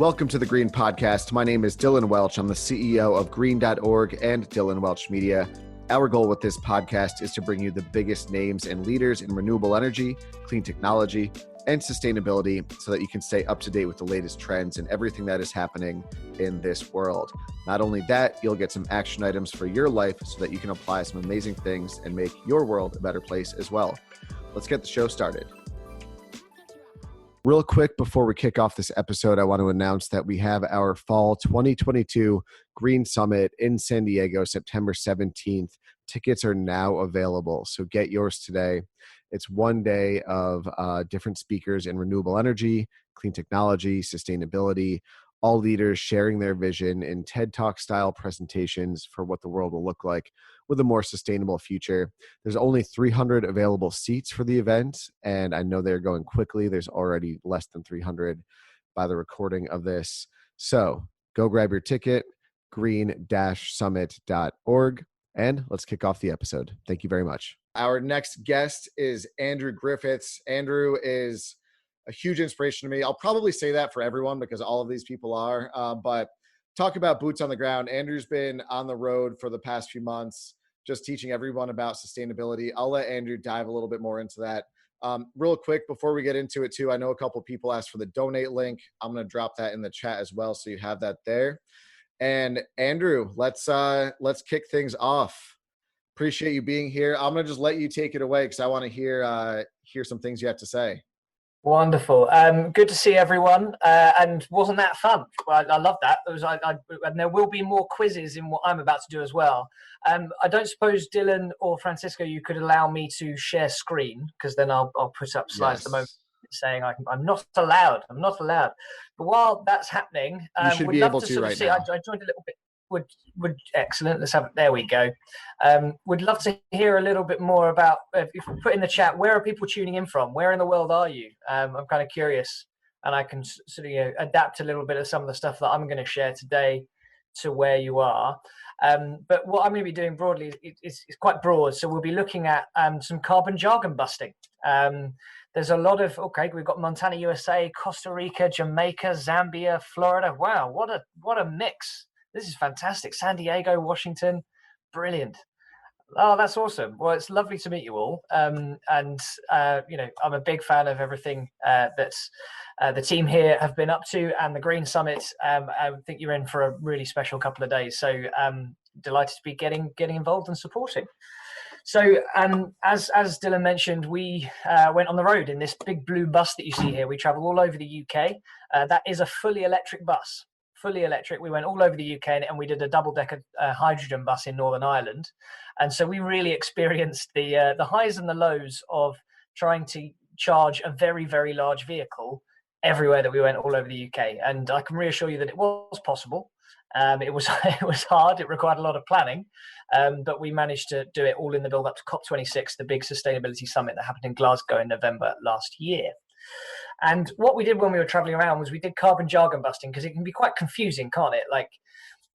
Welcome to the Green Podcast. My name is Dylan Welch. I'm the CEO of green.org and Dylan Welch Media. Our goal with this podcast is to bring you the biggest names and leaders in renewable energy, clean technology, and sustainability so that you can stay up to date with the latest trends and everything that is happening in this world. Not only that, you'll get some action items for your life so that you can apply some amazing things and make your world a better place as well. Let's get the show started. Real quick, before we kick off this episode, I want to announce that we have our fall 2022 Green Summit in San Diego, September 17th. Tickets are now available, so get yours today. It's one day of different speakers in renewable energy, clean technology, sustainability, all leaders sharing their vision in TED Talk style presentations for what the world will look like with a more sustainable future. There's only 300 available seats for the event, and I know they're going quickly. There's already less than 300 by the recording of this. So go grab your ticket, green-summit.org, and let's kick off the episode. Thank you very much. Our next guest is Andrew Griffiths. Andrew is a huge inspiration to me. I'll probably say that for everyone because all of these people are, but talk about boots on the ground. Andrew's been on the road for the past few months, just teaching everyone about sustainability. I'll let Andrew dive a little bit more into that. Real quick, before we get into it too, I know a couple people asked for the donate link. I'm going to drop that in the chat as well, so you have that there. And Andrew, let's kick things off. Appreciate you being here. I'm going to just let you take it away because I want to hear some things you have to say. Wonderful. Good to see everyone. And wasn't that fun? I love that. And there will be more quizzes in what I'm about to do as well. I don't suppose, Dylan or Francisco, you could allow me to share screen, because then I'll put up slides at the moment saying I'm not allowed. I'm not allowed. But while that's happening, you should be able to right now. I joined a little bit. Would excellent. Let's have it. There we go. Would love to hear a little bit more about, if you put in the chat, where are people tuning in from? Where in the world are you? I'm kind of curious, and I can sort of adapt a little bit of some of the stuff that I'm going to share today to where you are. But what I'm going to be doing broadly is quite broad. So we'll be looking at some carbon jargon busting. There's a lot of, we've got Montana, USA, Costa Rica, Jamaica, Zambia, Florida. Wow, what a mix. This is fantastic. San Diego, Washington. Brilliant. Oh, that's awesome. Well, it's lovely to meet you all. I'm a big fan of everything that's the team here have been up to, and the Green Summit. I think you're in for a really special couple of days. So delighted to be getting involved and supporting. So as Dylan mentioned, we went on the road in this big blue bus that you see here. We travel all over the UK. That is a fully electric bus. Fully electric. We went all over the UK and we did a double-decker hydrogen bus in Northern Ireland, and so we really experienced the highs and the lows of trying to charge a very, very large vehicle everywhere that we went all over the UK. And I can reassure you that it was possible. It was hard. It required a lot of planning, but we managed to do it all in the build-up to COP26, the big sustainability summit that happened in Glasgow in November last year. And what we did when we were traveling around was we did carbon jargon busting, because it can be quite confusing, can't it? Like,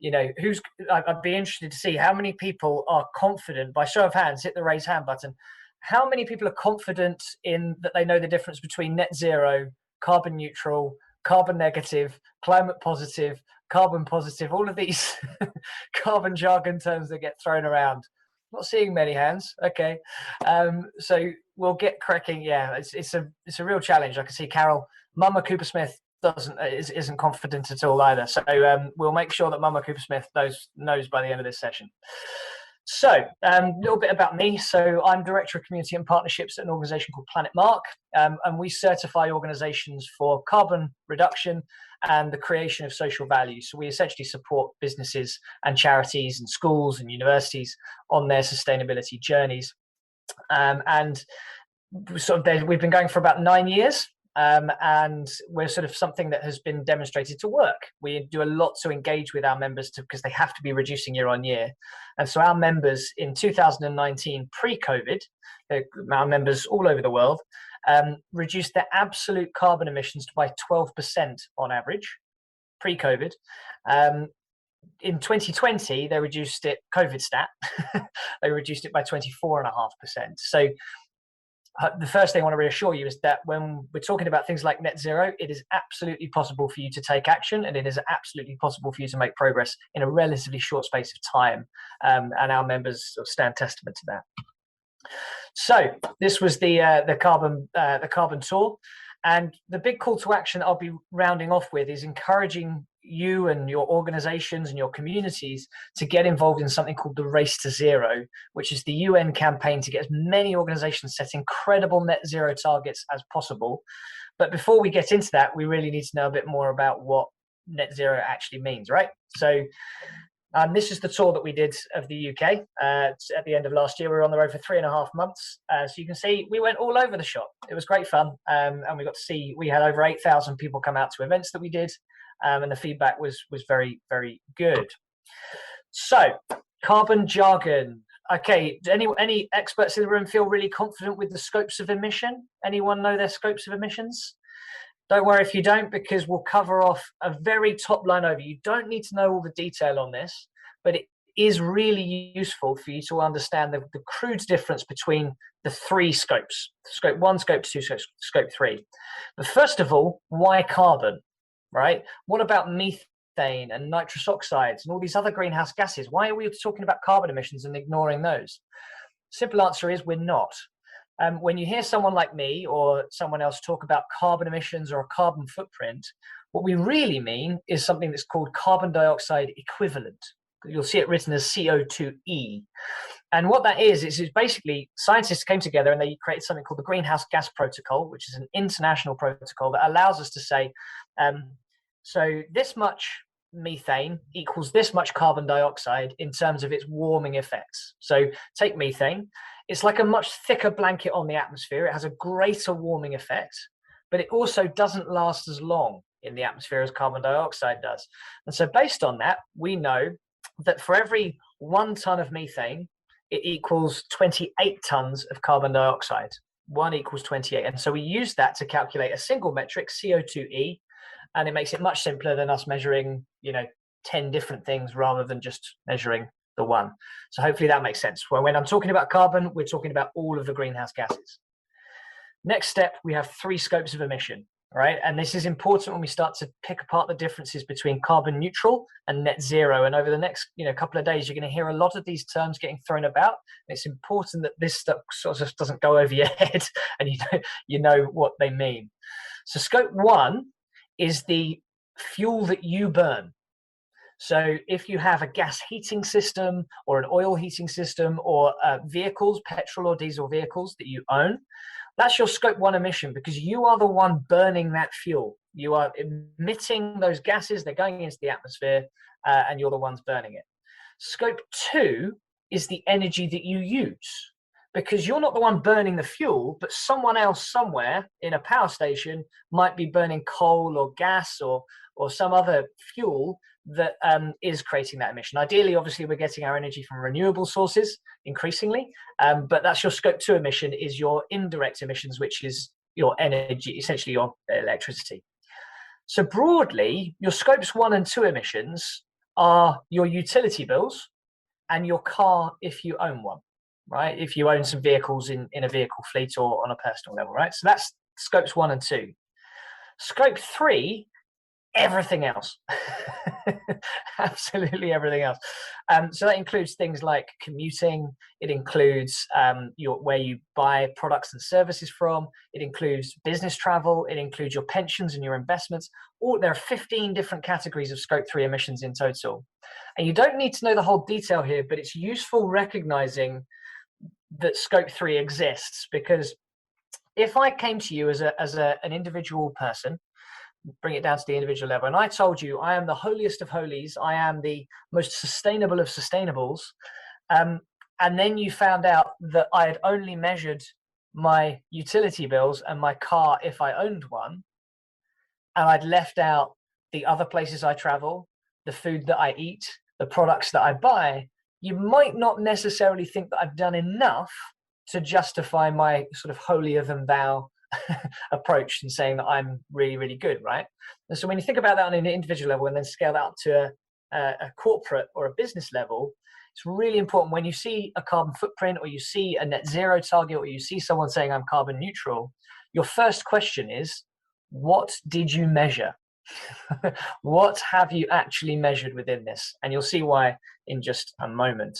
I'd be interested to see how many people are confident, by show of hands, hit the raise hand button. How many people are confident in that they know the difference between net zero, carbon neutral, carbon negative, climate positive, carbon positive, all of these carbon jargon terms that get thrown around? Not seeing many hands. Okay, so we'll get cracking. Yeah, it's a real challenge. I can see Carol, Mama Coopersmith isn't confident at all either. So we'll make sure that Mama Coopersmith knows by the end of this session. So a little bit about me. So I'm Director of Community and Partnerships at an organisation called Planet Mark, and we certify organisations for carbon reduction and the creation of social value. So we essentially support businesses and charities and schools and universities on their sustainability journeys. And we've been going for about 9 years. And we're sort of something that has been demonstrated to work. We do a lot to engage with our members because they have to be reducing year on year. And so our members in 2019, pre-COVID, our members all over the world, reduced their absolute carbon emissions by 12% on average, pre-COVID. In 2020, they reduced it, COVID stat, they reduced it by 24.5%. So the first thing I want to reassure you is that when we're talking about things like net zero, it is absolutely possible for you to take action, and it is absolutely possible for you to make progress in a relatively short space of time. And our members sort of stand testament to that. So this was the carbon tour, and the big call to action I'll be rounding off with is encouraging you and your organizations and your communities to get involved in something called the Race to Zero, which is the UN campaign to get as many organizations setting credible net zero targets as possible. But before we get into that, we really need to know a bit more about what net zero actually means, right? So this is the tour that we did of the UK at the end of last year. We were on the road for 3.5 months. So you can see we went all over the shop. It was great fun. And we got to see, we had over 8,000 people come out to events that we did. And the feedback was very, very good. So carbon jargon. Okay, any experts in the room feel really confident with the scopes of emission? Anyone know their scopes of emissions? Don't worry if you don't, because we'll cover off a very top line over. You don't need to know all the detail on this, but it is really useful for you to understand the crude difference between the three scopes: scope 1, scope 2, scope 3. But first of all, why carbon, right? What about methane and nitrous oxides and all these other greenhouse gases? Why are we talking about carbon emissions and ignoring those? Simple answer is we're not. When you hear someone like me or someone else talk about carbon emissions or a carbon footprint, what we really mean is something that's called carbon dioxide equivalent. You'll see it written as CO2e. And what that is basically scientists came together and they created something called the Greenhouse Gas Protocol, which is an international protocol that allows us to say, so this much methane equals this much carbon dioxide in terms of its warming effects. So take methane. It's like a much thicker blanket on the atmosphere. It has a greater warming effect, but it also doesn't last as long in the atmosphere as carbon dioxide does. And so based on that, we know that for every 1 ton of methane, it equals 28 tons of carbon dioxide. 1 equals 28. And so we use that to calculate a single metric, CO2e, and it makes it much simpler than us measuring, 10 different things rather than just measuring the one. So hopefully that makes sense. Well, when I'm talking about carbon, we're talking about all of the greenhouse gases. Next step, we have 3 scopes of emission, right? And this is important when we start to pick apart the differences between carbon neutral and net zero. And over the next couple of days, you're going to hear a lot of these terms getting thrown about. And it's important that this stuff sort of doesn't go over your head and you know what they mean. So scope 1 is the fuel that you burn. So if you have a gas heating system or an oil heating system or vehicles, petrol or diesel vehicles that you own, that's your scope 1 emission, because you are the one burning that fuel. You are emitting those gases, they're going into the atmosphere, and you're the ones burning it. Scope 2 is the energy that you use, because you're not the one burning the fuel, but someone else somewhere in a power station might be burning coal or gas or some other fuel that is creating that emission. Ideally, obviously, we're getting our energy from renewable sources increasingly, but that's your scope 2 emission, is your indirect emissions, which is your energy, essentially your electricity. So broadly, your scopes 1 and 2 emissions are your utility bills and your car if you own one, right? If you own some vehicles in a vehicle fleet or on a personal level, right? So that's scopes 1 and 2. Scope 3, everything else. Absolutely everything else. So that includes things like commuting. It includes where you buy products and services from. It includes business travel. It includes your pensions and your investments. There are 15 different categories of scope 3 emissions in total. And you don't need to know the whole detail here, but it's useful recognizing that scope 3 exists, because if I came to you as an individual person, bring it down to the individual level, and I told you I am the holiest of holies, I am the most sustainable of sustainables, and then you found out that I had only measured my utility bills and my car if I owned one, and I'd left out the other places I travel, the food that I eat, the products that I buy, you might not necessarily think that I've done enough to justify my sort of holier than thou approach and saying that I'm really, really good, right? And so when you think about that on an individual level and then scale that up to a corporate or a business level, it's really important when you see a carbon footprint or you see a net zero target or you see someone saying I'm carbon neutral, your first question is, what did you measure? What have you actually measured within this? And you'll see why in just a moment.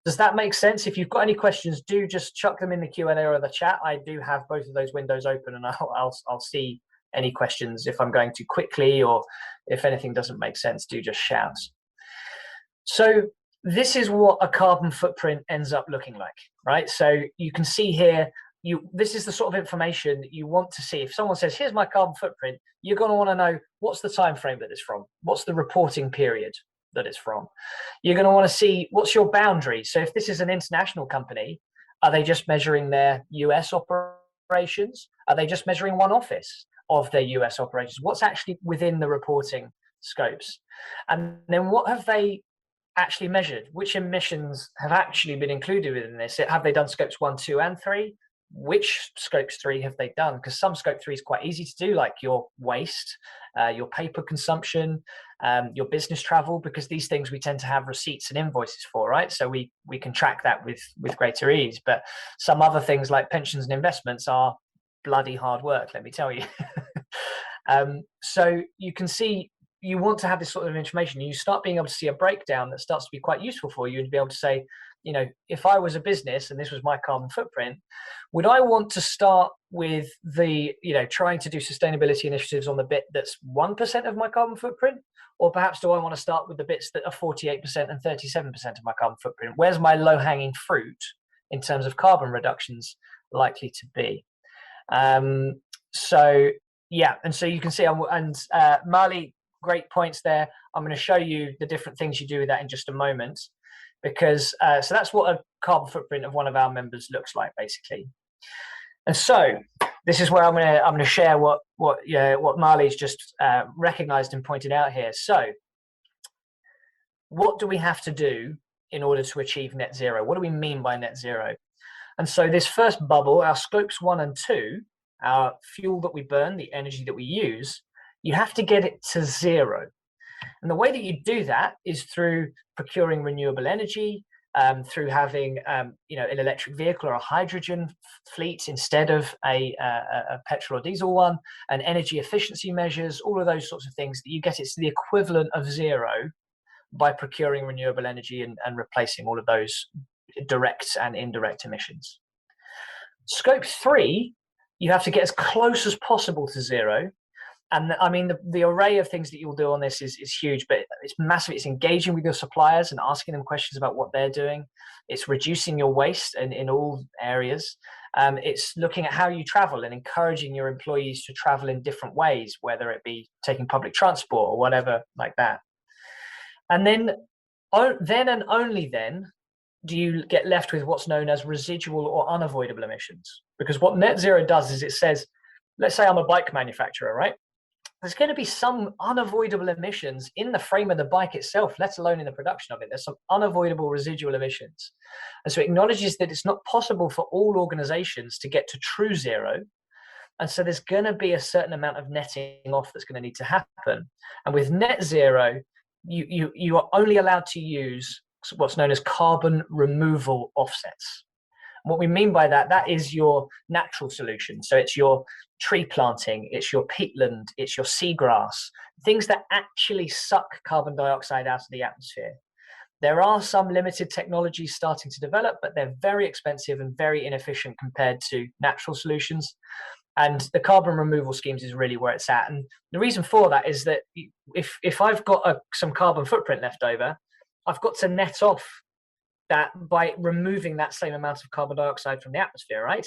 Does that make sense? If you've got any questions, do just chuck them in the Q&A or the chat. I do have both of those windows open, and I'll see any questions. If I'm going too quickly or if anything doesn't make sense, do just shout. So this is what a carbon footprint ends up looking like, right? So you can see here, this is the sort of information that you want to see. If someone says, here's my carbon footprint, you're going to want to know what's the time frame that it's from, what's the reporting period that it's from. You're going to want to see what's your boundary. So if this is an international company, are they just measuring their US operations? Are they just measuring one office of their US operations? What's actually within the reporting scopes? And then what have they actually measured? Which emissions have actually been included within this? Have they done scopes 1, 2, and 3? Which scopes 3 have they done? Because some scope 3 is quite easy to do, like your waste, your paper consumption, your business travel, because these things we tend to have receipts and invoices for, right? So we can track that with greater ease. But some other things like pensions and investments are bloody hard work, let me tell you. So you can see, you want to have this sort of information. You start being able to see a breakdown that starts to be quite useful for you, and be able to say, you know, if I was a business and this was my carbon footprint, would I want to start with the, you know, trying to do sustainability initiatives on the bit that's 1% of my carbon footprint? Or perhaps do I want to start with the bits that are 48% and 37% of my carbon footprint? Where's my low-hanging fruit in terms of carbon reductions likely to be? So, yeah, and so you can see, Marley, great points there. I'm going to show you the different things you do with that in just a moment, because so that's what a carbon footprint of one of our members looks like, basically. And so this is where I'm going to share what Marley's just recognized and pointed out here. So what do we have to do in order to achieve net zero? What do we mean by net zero? And so this first bubble, our scopes 1 and 2, our fuel that we burn, the energy that we use, you have to get it to 0. And the way that you do that is through procuring renewable energy, through having an electric vehicle or a hydrogen fleet instead of a petrol or diesel one, and energy efficiency measures, all of those sorts of things, that you get it to the equivalent of 0 by procuring renewable energy and replacing all of those direct and indirect emissions. Scope 3, you have to get as close as possible to 0. And I mean, the array of things that you'll do on this is huge, but it's massive. It's engaging with your suppliers and asking them questions about what they're doing. It's reducing your waste in all areas. It's looking at how you travel and encouraging your employees to travel in different ways, whether it be taking public transport or whatever like that. And then and only then do you get left with what's known as residual or unavoidable emissions. Because what net zero does is it says, let's say I'm a bike manufacturer, right? There's going to be some unavoidable emissions in the frame of the bike itself, let alone in the production of it. There's some unavoidable residual emissions. And so it acknowledges that it's not possible for all organizations to get to true 0. And so there's going to be a certain amount of netting off that's going to need to happen. And with net zero, you are only allowed to use what's known as carbon removal offsets. What we mean by that is your natural solution. So it's your tree planting, it's your peatland, it's your seagrass, things that actually suck carbon dioxide out of the atmosphere. There are some limited technologies starting to develop, but they're very expensive and very inefficient compared to natural solutions. And the carbon removal schemes is really where it's at. And the reason for that is that if I've got some carbon footprint left over, I've got to net off that by removing that same amount of carbon dioxide from the atmosphere, right?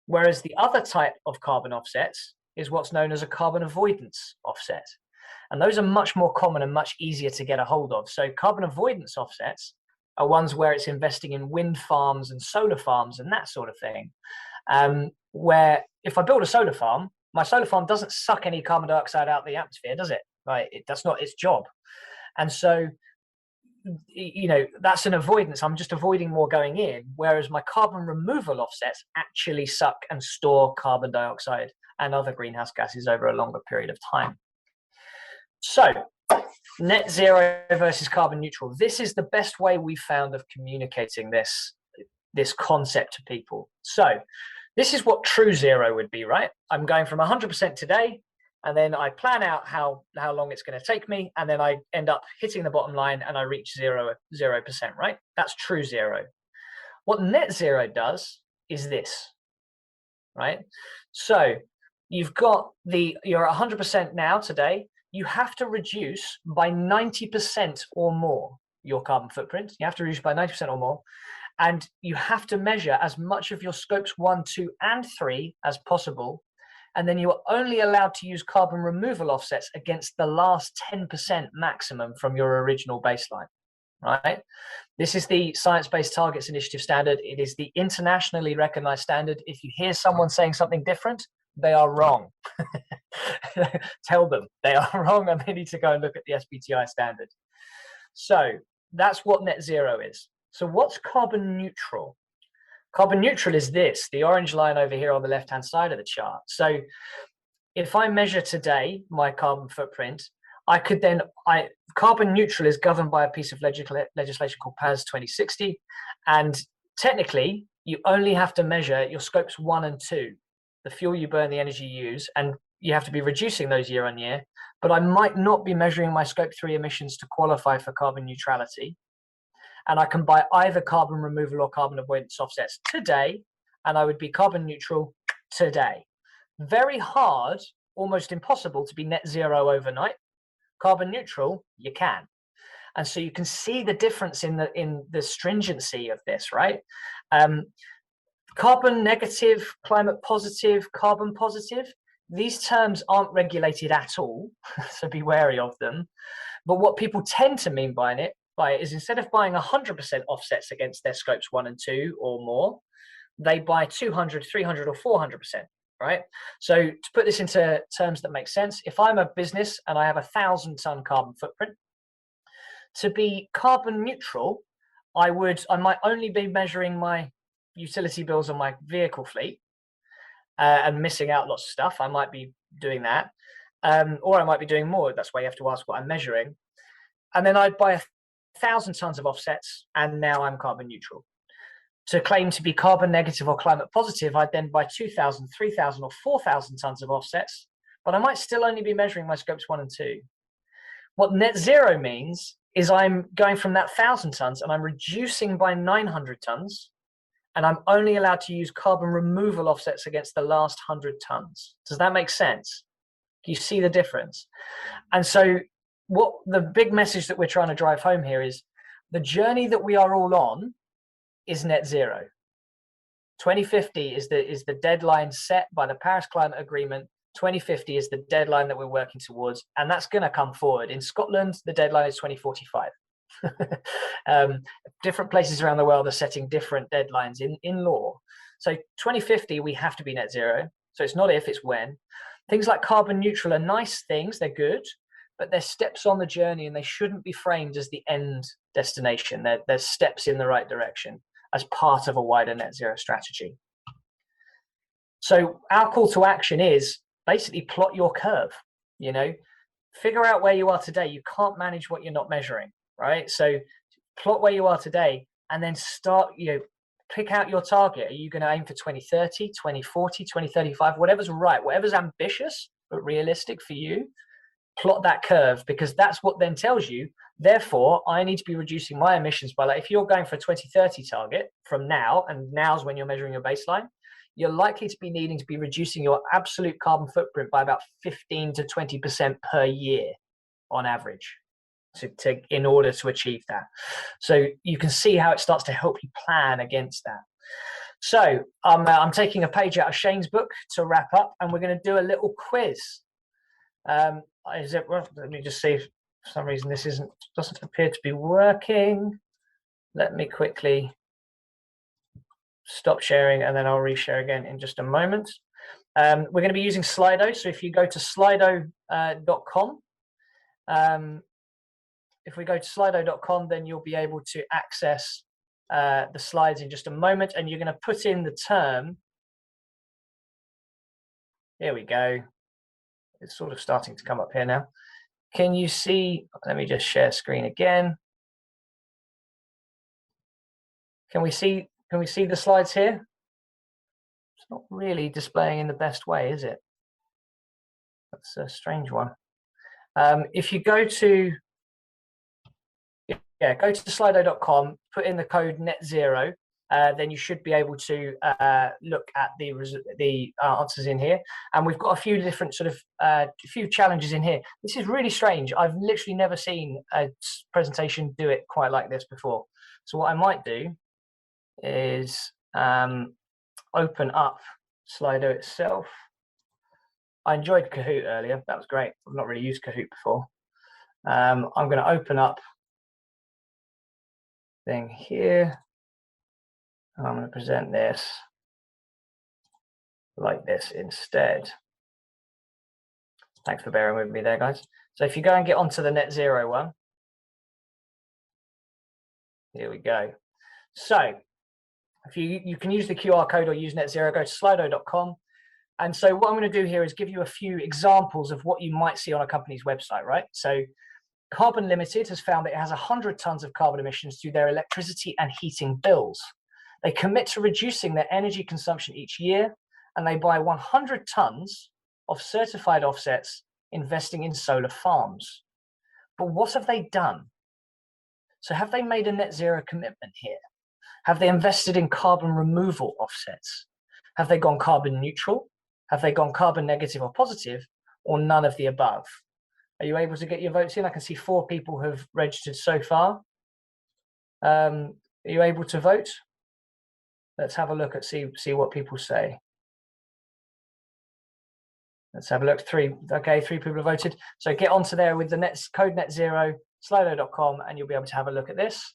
Whereas the other type of carbon offsets is what's known as a carbon avoidance offset. And those are much more common and much easier to get a hold of. So carbon avoidance offsets are ones where it's investing in wind farms and solar farms and that sort of thing. Where if I build a solar farm, my solar farm doesn't suck any carbon dioxide out of the atmosphere, does it? Right? That's not its job. And so, you know, that's an avoidance. I'm just avoiding more going in, whereas my carbon removal offsets actually suck and store carbon dioxide and other greenhouse gases over a longer period of time. So net zero versus carbon neutral. This is the best way we found of communicating this concept to people. So this is what true zero would be, right? I'm going from 100% today, and then I plan out how long it's going to take me, and then I end up hitting the bottom line and I reach 0%, right? That's true zero. What net zero does is this, right? So you're 100% now today. You have to reduce by 90% or more your carbon footprint. You have to reduce by 90% or more. And you have to measure as much of your scopes 1, 2, and 3 as possible. And then you are only allowed to use carbon removal offsets against the last 10% maximum from your original baseline, right? This is the Science-Based Targets Initiative standard. It is the internationally recognized standard. If you hear someone saying something different, they are wrong. Tell them they are wrong and they need to go and look at the SBTi standard. So that's what net zero is. So what's carbon neutral? Carbon neutral is this, the orange line over here on the left-hand side of the chart. So if I measure today my carbon footprint, I could then, carbon neutral is governed by a piece of legislation called PAS 2060. And technically, you only have to measure your scopes 1 and 2, the fuel you burn, the energy you use, and you have to be reducing those year on year. But I might not be measuring my scope 3 emissions to qualify for carbon neutrality. And I can buy either carbon removal or carbon avoidance offsets today, and I would be carbon neutral today. Very hard, almost impossible to be net zero overnight. Carbon neutral, you can. And so you can see the difference in the stringency of this, right? Carbon negative, climate positive, carbon positive, these terms aren't regulated at all, so be wary of them. But what people tend to mean by it is instead of buying 100% offsets against their scopes 1 and 2 or more, they buy 200, 300 or 400%, right? So to put this into terms that make sense, if I'm a business and I have 1,000-ton carbon footprint, to be carbon neutral, I might only be measuring my utility bills on my vehicle fleet and missing out lots of stuff. I might be doing that, or I might be doing more. That's why you have to ask what I'm measuring. And then I'd buy 1,000 tons of offsets, and now I'm carbon neutral. To claim to be carbon negative or climate positive, I'd then buy 2,000, 3,000 or 4,000 tons of offsets, but I might still only be measuring my scopes 1 and 2. What net zero means is I'm going from that 1,000 tons and I'm reducing by 900 tons, and I'm only allowed to use carbon removal offsets against the last 100 tons. Does that make sense? Do you see the difference? And so what the big message that we're trying to drive home here is the journey that we are all on is net zero. 2050 is the deadline set by the Paris Climate Agreement. 2050 is the deadline that we're working towards, and that's going to come forward. In Scotland, the deadline is 2045. Different places around the world are setting different deadlines in law. So 2050, we have to be net zero. So it's not if, it's when. Things like carbon neutral are nice things, they're good, but they're steps on the journey and they shouldn't be framed as the end destination. They're steps in the right direction as part of a wider net zero strategy. So our call to action is basically plot your curve, figure out where you are today. You can't manage what you're not measuring, right? So plot where you are today and then start, pick out your target. Are you going to aim for 2030, 2040, 2035, whatever's right, whatever's ambitious but realistic for you? Plot that curve, because that's what then tells you, therefore, I need to be reducing my emissions by, if you're going for a 2030 target from now, and now's when you're measuring your baseline, you're likely to be needing to be reducing your absolute carbon footprint by about 15 to 20% per year on average in order to achieve that. So you can see how it starts to help you plan against that. So I'm taking a page out of Shane's book to wrap up, and we're going to do a little quiz. Let me just see if for some reason this doesn't appear to be working. Let me quickly stop sharing and then I'll reshare again in just a moment. We're going to be using Slido. So if you go to slido.com, if we go to slido.com, then you'll be able to access the slides in just a moment, and you're going to put in the term. Here we go. It's sort of starting to come up here now. Can you see, let me just share screen again. Can we see the slides here? It's not really displaying in the best way, is it? That's a strange one. If you go to slido.com, put in the code net0, then you should be able to look at the answers in here. And we've got a few different sort of few challenges in here. This is really strange. I've literally never seen a presentation do it quite like this before. So what I might do is open up Slido itself. I enjoyed Kahoot earlier. That was great. I've not really used Kahoot before. I'm going to open up thing here. I'm going to present this like this instead. Thanks for bearing with me there, guys. So if you go and get onto the net0 one, here we go. So if you can use the QR code or use net0, go to slido.com. And so what I'm going to do here is give you a few examples of what you might see on a company's website, right? So Carbon Limited has found that it has 100 tons of carbon emissions through their electricity and heating bills. They commit to reducing their energy consumption each year, and they buy 100 tons of certified offsets, investing in solar farms. But what have they done? So have they made a net zero commitment here? Have they invested in carbon removal offsets? Have they gone carbon neutral? Have they gone carbon negative or positive, or none of the above? Are you able to get your votes in? I can see 4 people have registered so far. Are you able to vote? Let's have a look at see what people say. Let's have a look. 3 people have voted. So get onto there with the code net0, slido.com, and you'll be able to have a look at this.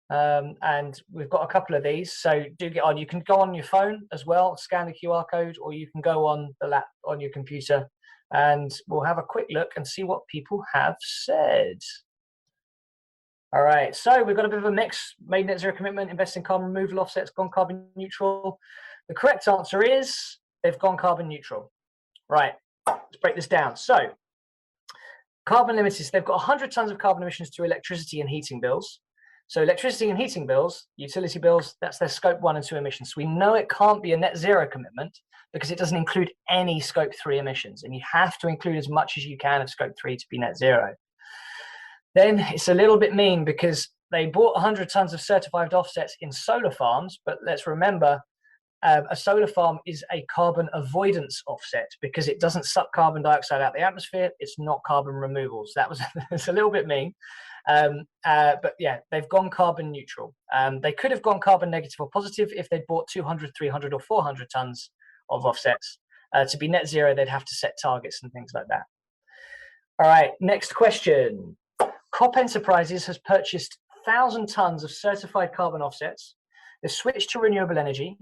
And we've got a couple of these, so do get on. You can go on your phone as well, scan the QR code, or you can go on the on your computer, and we'll have a quick look and see what people have said. All right, so we've got a bit of a mix. Made net zero commitment, invest in carbon removal offsets, gone carbon neutral. The correct answer is they've gone carbon neutral. Right, let's break this down. So Carbon Limited, they've got 100 tons of carbon emissions through electricity and heating bills. So electricity and heating bills, utility bills, that's their scope 1 and 2 emissions. So we know it can't be a net zero commitment because it doesn't include any scope 3 emissions. And you have to include as much as you can of scope 3 to be net zero. Then it's a little bit mean because they bought 100 tons of certified offsets in solar farms. But let's remember, a solar farm is a carbon avoidance offset because it doesn't suck carbon dioxide out of the atmosphere. It's not carbon removal. So that was it's a little bit mean. But yeah, they've gone carbon neutral. They could have gone carbon negative or positive if they'd bought 200, 300 or 400 tons of offsets. To be net zero, they'd have to set targets and things like that. All right, next question. COP Enterprises has purchased 1,000 tons of certified carbon offsets. They've switched to renewable energy.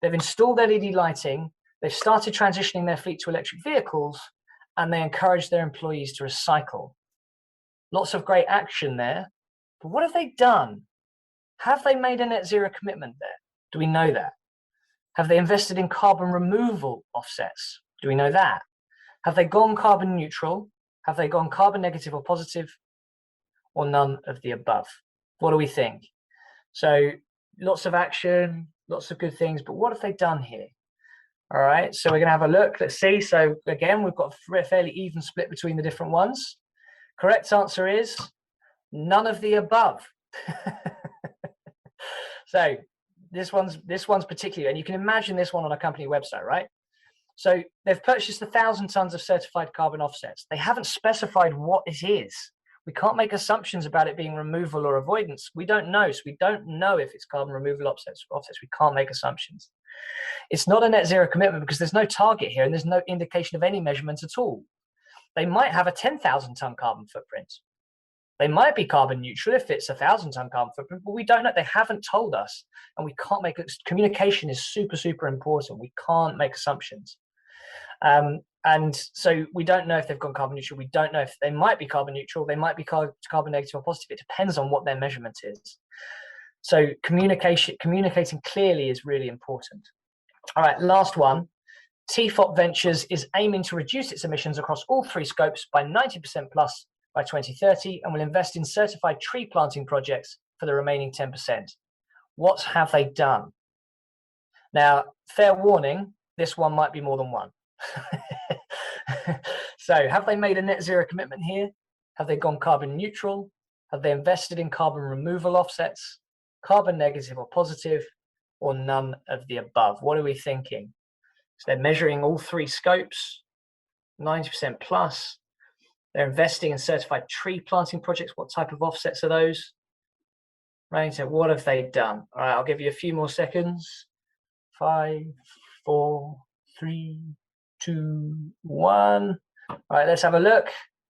They've installed LED lighting. They've started transitioning their fleet to electric vehicles, and they encourage their employees to recycle. Lots of great action there. But what have they done? Have they made a net zero commitment there? Do we know that? Have they invested in carbon removal offsets? Do we know that? Have they gone carbon neutral? Have they gone carbon negative or positive? Or none of the above? What do we think? So lots of action, lots of good things, but what have they done here? All right, so we're gonna have a look. Let's see. So again, we've got a fairly even split between the different ones. Correct answer is none of the above. So this one's particular, and you can imagine this one on a company website, right? So they've purchased 1,000 tons of certified carbon offsets. They haven't specified what it is. We can't make assumptions about it being removal or avoidance. We don't know. So we don't know if it's carbon removal offsets. We can't make assumptions. It's not a net zero commitment because there's no target here and there's no indication of any measurement at all. They might have a 10,000 ton carbon footprint. They might be carbon neutral if it's 1,000 ton carbon footprint, but we don't know. They haven't told us, and we can't make it. Communication is super, super important. We can't make assumptions. And so we don't know if they've gone carbon neutral. We don't know if they might be carbon neutral. They might be carbon negative or positive. It depends on what their measurement is. So communicating clearly is really important. All right, last one. TFOP Ventures is aiming to reduce its emissions across all 3 scopes by 90% plus by 2030 and will invest in certified tree planting projects for the remaining 10%. What have they done? Now, fair warning, this one might be more than one. So have they made a net zero commitment here? Have they gone carbon neutral? Have they invested in carbon removal offsets, carbon negative or positive, or none of the above? What are we thinking? So they're measuring all 3 scopes, 90% plus. They're investing in certified tree planting projects. What type of offsets are those? Right, so what have they done? All right, I'll give you a few more seconds. 5, 4, 3, 2, 1. All right, let's have a look.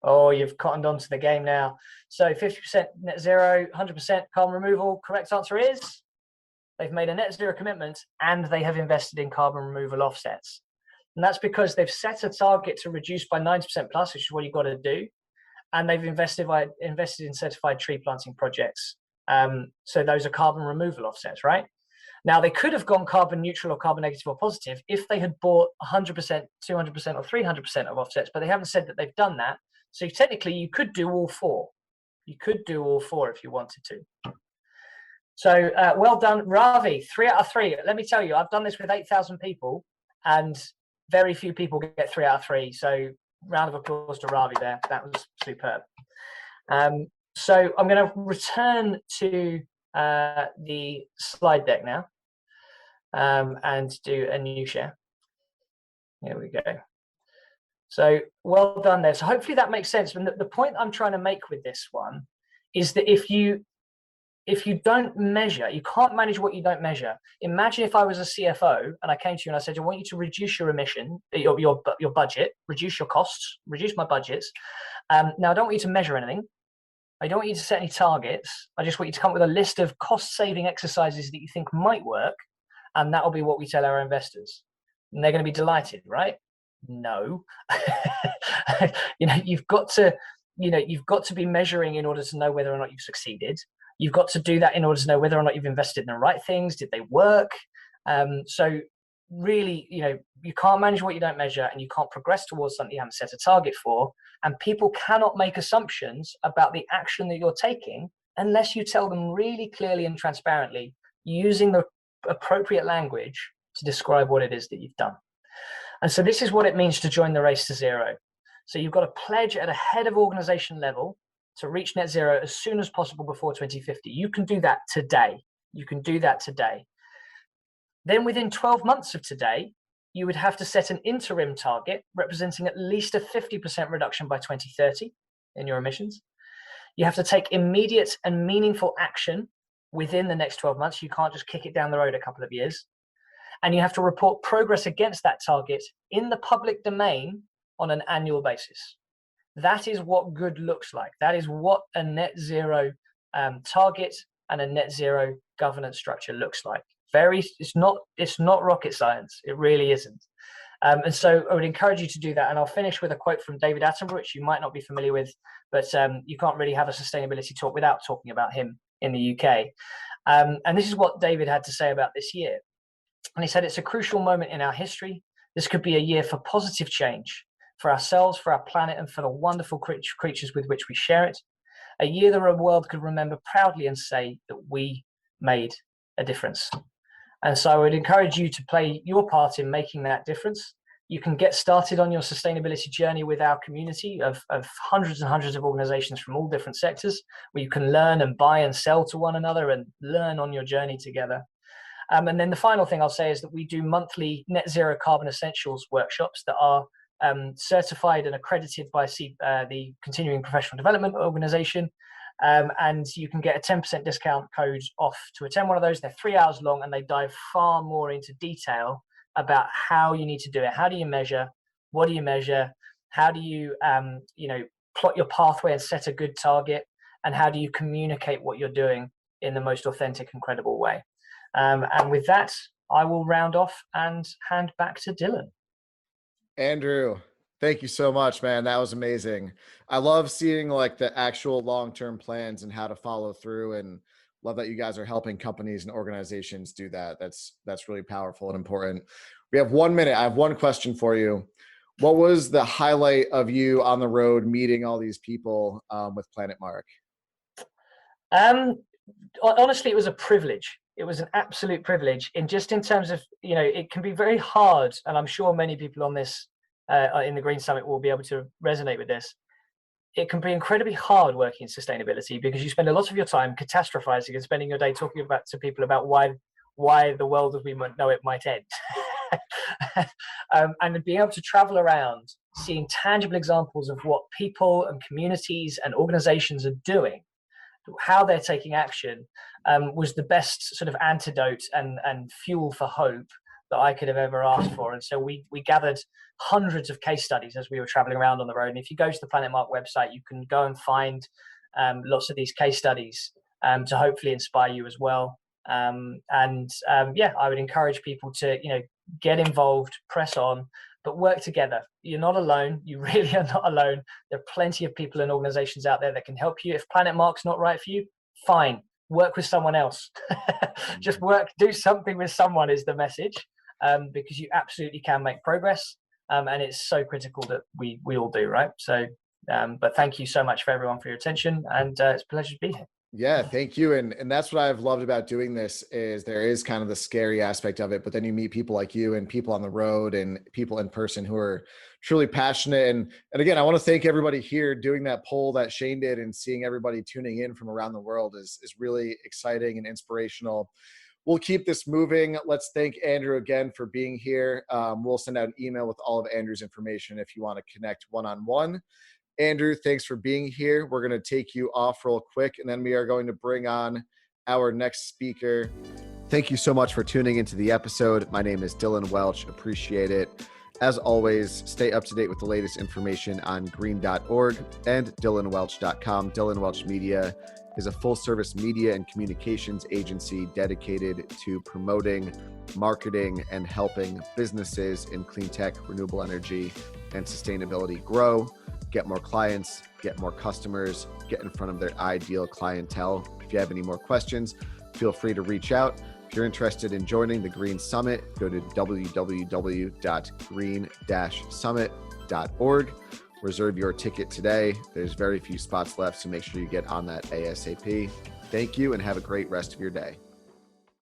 Oh, you've cottoned onto the game now. So 50% net zero, 100% carbon removal. Correct answer is they've made a net zero commitment and they have invested in carbon removal offsets. And that's because they've set a target to reduce by 90% plus, which is what you've got to do. And they've invested in certified tree planting projects. So those are carbon removal offsets, right? Now, they could have gone carbon neutral or carbon negative or positive if they had bought 100%, 200%, or 300% of offsets, but they haven't said that they've done that. So technically, you could do all 4. You could do all 4 if you wanted to. So well done, Ravi. 3 out of 3. Let me tell you, I've done this with 8,000 people, and very few people get 3 out of 3. So round of applause to Ravi there. That was superb. So I'm going to return to the slide deck now and do a new share. Here we go. So well done there. So hopefully that makes sense. And the point I'm trying to make with this one is that if you don't measure, you can't manage what you don't measure. Imagine if I was a CFO and I came to you and I said, I want you to reduce your emission, your budget, reduce your costs, reduce my budgets. Now, I don't want you to measure anything. I don't want you to set any targets. I just want you to come up with a list of cost-saving exercises that you think might work, and that will be what we tell our investors. And they're going to be delighted, right? No. You've got to be measuring in order to know whether or not you've succeeded. You've got to do that in order to know whether or not you've invested in the right things. Did they work? So really, you can't manage what you don't measure, and you can't progress towards something you haven't set a target for. And people cannot make assumptions about the action that you're taking unless you tell them really clearly and transparently, using the appropriate language to describe what it is that you've done. And so this is what it means to join the race to zero. So you've got to pledge at a head of organization level to reach net zero as soon as possible before 2050. You can do that today. You can do that today. Then within 12 months of today, you would have to set an interim target representing at least a 50% reduction by 2030 in your emissions. You have to take immediate and meaningful action within the next 12 months. You can't just kick it down the road a couple of years. And you have to report progress against that target in the public domain on an annual basis. That is what good looks like. That is what a net zero target and a net zero governance structure looks like. It's not rocket science. It really isn't. And so I would encourage you to do that. And I'll finish with a quote from David Attenborough, which you might not be familiar with, but you can't really have a sustainability talk without talking about him in the UK. And this is what David had to say about this year. And he said, it's a crucial moment in our history. This could be a year for positive change for ourselves, for our planet, and for the wonderful creatures with which we share it. A year the world could remember proudly and say that we made a difference. And so I would encourage you to play your part in making that difference. You can get started on your sustainability journey with our community of hundreds and hundreds of organizations from all different sectors, where you can learn and buy and sell to one another and learn on your journey together. And then the final thing I'll say is that we do monthly net zero carbon essentials workshops that are certified and accredited by the Continuing Professional Development Organization. And you can get a 10% discount code off to attend one of those. They're 3 hours long, and they dive far more into detail about how you need to do it. How do you measure? What do you measure? How do you, plot your pathway and set a good target? And how do you communicate what you're doing in the most authentic and credible way? And with that, I will round off and hand back to Dylan. Andrew, thank you so much, man. That was amazing. I love seeing like the actual long-term plans and how to follow through, and love that you guys are helping companies and organizations do that. That's really powerful and important. We have 1 minute. I have one question for you. What was the highlight of you on the road meeting all these people with Planet Mark? Honestly, it was a privilege. It was an absolute privilege in terms of, it can be very hard. And I'm sure many people on this in the Green Summit will be able to resonate with this. It can be incredibly hard working in sustainability because you spend a lot of your time catastrophizing and spending your day talking to people about why the world as we know it might end. And being able to travel around, seeing tangible examples of what people and communities and organizations are doing, how they're taking action, was the best sort of antidote and fuel for hope that I could have ever asked for. And so we gathered hundreds of case studies as we were traveling around on the road. And if you go to the Planet Mark website, you can go and find lots of these case studies to hopefully inspire you as well. I would encourage people to, get involved, press on, but work together. You're not alone. You really are not alone. There are plenty of people and organizations out there that can help you. If Planet Mark's not right for you, fine. Work with someone else. Just do something with someone is the message, because you absolutely can make progress. And it's so critical that we all do, right? So, but thank you so much for everyone for your attention. And it's a pleasure to be here. Yeah, thank you. And that's what I've loved about doing this is there is kind of the scary aspect of it, but then you meet people like you and people on the road and people in person who are truly passionate. And again, I want to thank everybody here. Doing that poll that Shane did and seeing everybody tuning in from around the world is really exciting and inspirational. We'll keep this moving. Let's thank Andrew again for being here. We'll send out an email with all of Andrew's information if you want to connect one-on-one. Andrew, thanks for being here. We're going to take you off real quick, and then we are going to bring on our next speaker. Thank you so much for tuning into the episode. My name is Dylan Welch. Appreciate it. As always, stay up to date with the latest information on green.org and dylanwelch.com. Dylan Welch Media is a full-service media and communications agency dedicated to promoting, marketing, and helping businesses in clean tech, renewable energy, and sustainability grow, get more clients, get more customers, get in front of their ideal clientele. If you have any more questions, feel free to reach out. If you're interested in joining the Green Summit, go to www.green-summit.org. Reserve your ticket today. There's very few spots left, so make sure you get on that ASAP. Thank you and have a great rest of your day.